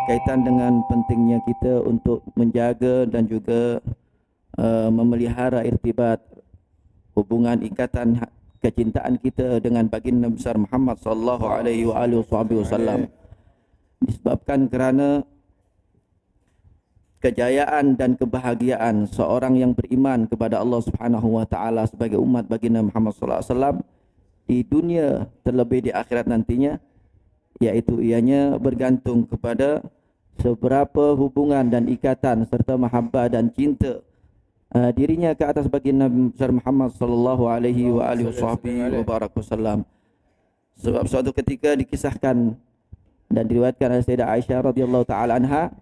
berkaitan dengan pentingnya kita untuk menjaga dan juga memelihara irtibat hubungan ikatan kecintaan kita dengan baginda besar Muhammad sallallahu alaihi wasallam. Disebabkan kerana kejayaan dan kebahagiaan seorang yang beriman kepada Allah Subhanahu wa taala sebagai umat baginda Muhammad sallallahu alaihi wasallam di dunia terlebih di akhirat nantinya, yaitu ianya bergantung kepada seberapa hubungan dan ikatan serta mahabbah dan cinta dirinya ke atas baginda besar Muhammad sallallahu alaihi wasallam. Sebab suatu ketika dikisahkan dan diriwayatkan oleh Sayyidah Aisyah radhiyallahu taala anha,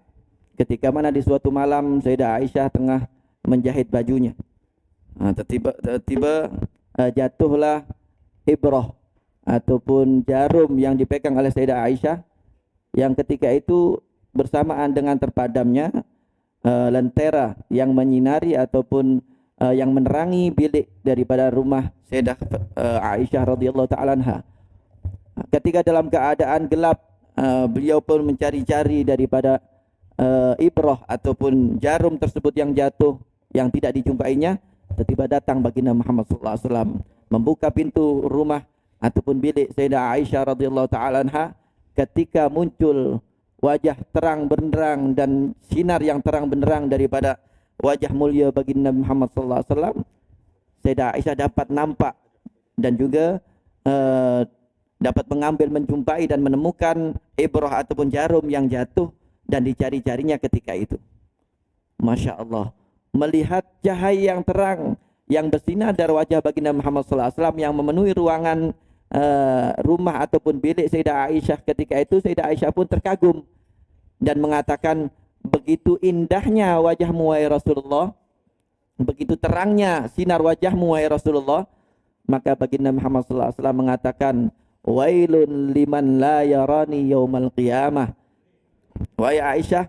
ketika mana di suatu malam Sayyidah Aisyah tengah menjahit bajunya, tiba-tiba jatuhlah ibrah ataupun jarum yang dipegang oleh Sayyidah Aisyah, yang ketika itu bersamaan dengan terpadamnya lentera yang menyinari ataupun yang menerangi bilik daripada rumah Sayyidah Aisyah radhiyallahu taala anha. Ketika dalam keadaan gelap, beliau pun mencari-cari daripada ibrah ataupun jarum tersebut yang jatuh yang tidak dijumpainya. Tiba-tiba datang baginda Muhammad sallallahu alaihi wasallam, membuka pintu rumah ataupun bilik Sayyidah Aisyah radhiyallahu taala anha. Ketika muncul wajah terang benderang dan sinar yang terang benderang daripada wajah mulia baginda Muhammad sallallahu alaihi wasallam, Sayyidah Aisyah dapat nampak dan juga dapat mengambil, menjumpai dan menemukan ibrah ataupun jarum yang jatuh dan dicari-carinya ketika itu. Masya Allah, melihat cahaya yang terang yang bersinar dari wajah baginda Muhammad sallallahu alaihi wasallam yang memenuhi ruangan rumah ataupun bilik Sayyidah Aisyah ketika itu, Sayyidah Aisyah pun terkagum dan mengatakan, begitu indahnya wajahmu wahai Rasulullah, begitu terangnya sinar wajahmu wahai Rasulullah. Maka baginda Muhammad sallallahu alaihi wasallam mengatakan, wailun liman la yarani yaumal qiyamah. Wahai Aisyah,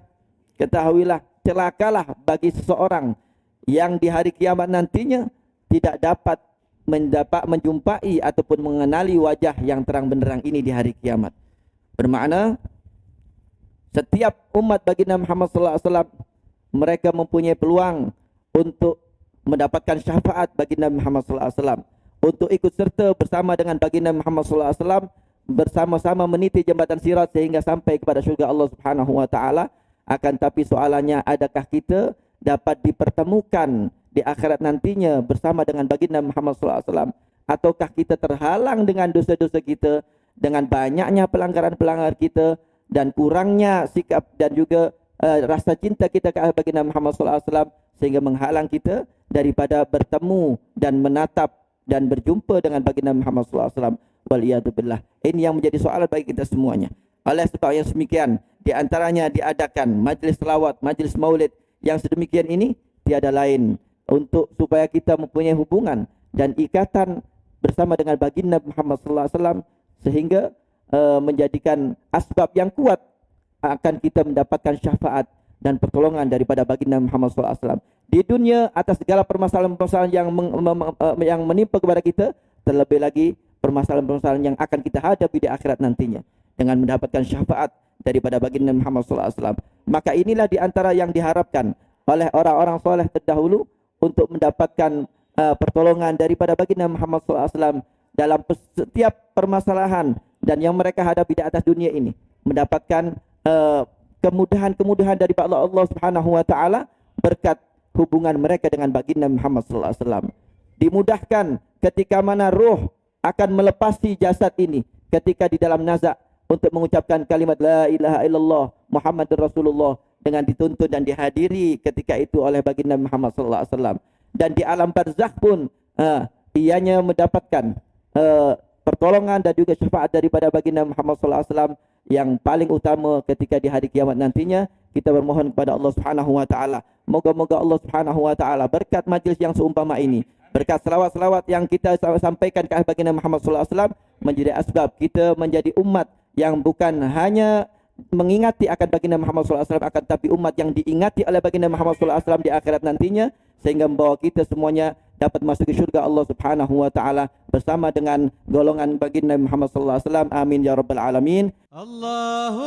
ketahuilah, celakalah bagi seseorang yang di hari kiamat nantinya tidak dapat menjumpai ataupun mengenali wajah yang terang benderang ini di hari kiamat. Bermakna setiap umat baginda Muhammad sallallahu alaihi wasallam mereka mempunyai peluang untuk mendapatkan syafaat baginda Muhammad sallallahu alaihi wasallam, untuk ikut serta bersama dengan baginda Muhammad sallallahu alaihi wasallam, bersama-sama meniti jembatan sirat sehingga sampai kepada syurga Allah Subhanahu wa taala. Akan tapi soalannya, adakah kita dapat dipertemukan di akhirat nantinya bersama dengan baginda Muhammad sallallahu alaihi wasallam, ataukah kita terhalang dengan dosa-dosa kita, dengan banyaknya pelanggaran-pelanggaran kita dan kurangnya sikap dan juga rasa cinta kita ke baginda Muhammad sallallahu alaihi wasallam sehingga menghalang kita daripada bertemu dan menatap dan berjumpa dengan baginda Muhammad sallallahu alaihi wasallam. Waliyadzubillah. Ini yang menjadi soalan bagi kita semuanya. Oleh sebab yang demikian, di antaranya diadakan majlis selawat, majlis maulid yang sedemikian ini tiada lain untuk supaya kita mempunyai hubungan dan ikatan bersama dengan baginda Muhammad sallallahu alaihi wasallam sehingga menjadikan asbab yang kuat akan kita mendapatkan syafaat dan pertolongan daripada baginda Muhammad sallallahu alaihi wasallam di dunia atas segala permasalahan-permasalahan yang menimpa kepada kita, terlebih lagi permasalahan-permasalahan yang akan kita hadapi di akhirat nantinya dengan mendapatkan syafaat daripada baginda Muhammad sallallahu alaihi wasallam. Maka inilah di antara yang diharapkan oleh orang-orang soleh terdahulu untuk mendapatkan pertolongan daripada baginda Muhammad sallallahu alaihi wasallam dalam setiap permasalahan dan yang mereka hadapi di atas dunia ini, mendapatkan kemudahan-kemudahan dari Allah Subhanahu wa taala berkat hubungan mereka dengan baginda Muhammad sallallahu alaihi wasallam. Dimudahkan ketika mana ruh akan melepasi jasad ini ketika di dalam nazak untuk mengucapkan kalimat la ilaha illallah Muhammadur Rasulullah dengan dituntun dan dihadiri ketika itu oleh baginda Muhammad sallallahu alaihi wasallam. Dan di alam barzakh pun ianya mendapatkan pertolongan dan juga syafaat daripada baginda Muhammad sallallahu alaihi wasallam yang paling utama ketika di hari kiamat nantinya. Kita bermohon kepada Allah Subhanahu wa taala, moga-moga Allah Subhanahu wa taala berkat majlis yang seumpama ini, berkat selawat-selawat yang kita sampaikan ke baginda Muhammad sallallahu alaihi wasallam menjadi asbab kita menjadi umat yang bukan hanya mengingati akan baginda Muhammad sallallahu alaihi wasallam, akan tapi umat yang diingati oleh baginda Muhammad sallallahu alaihi wasallam di akhirat nantinya, sehingga membawa kita semuanya dapat masuk ke syurga Allah Subhanahu wa taala bersama dengan golongan baginda Muhammad sallallahu alaihi wasallam. Amin ya rabbal alamin. Allahu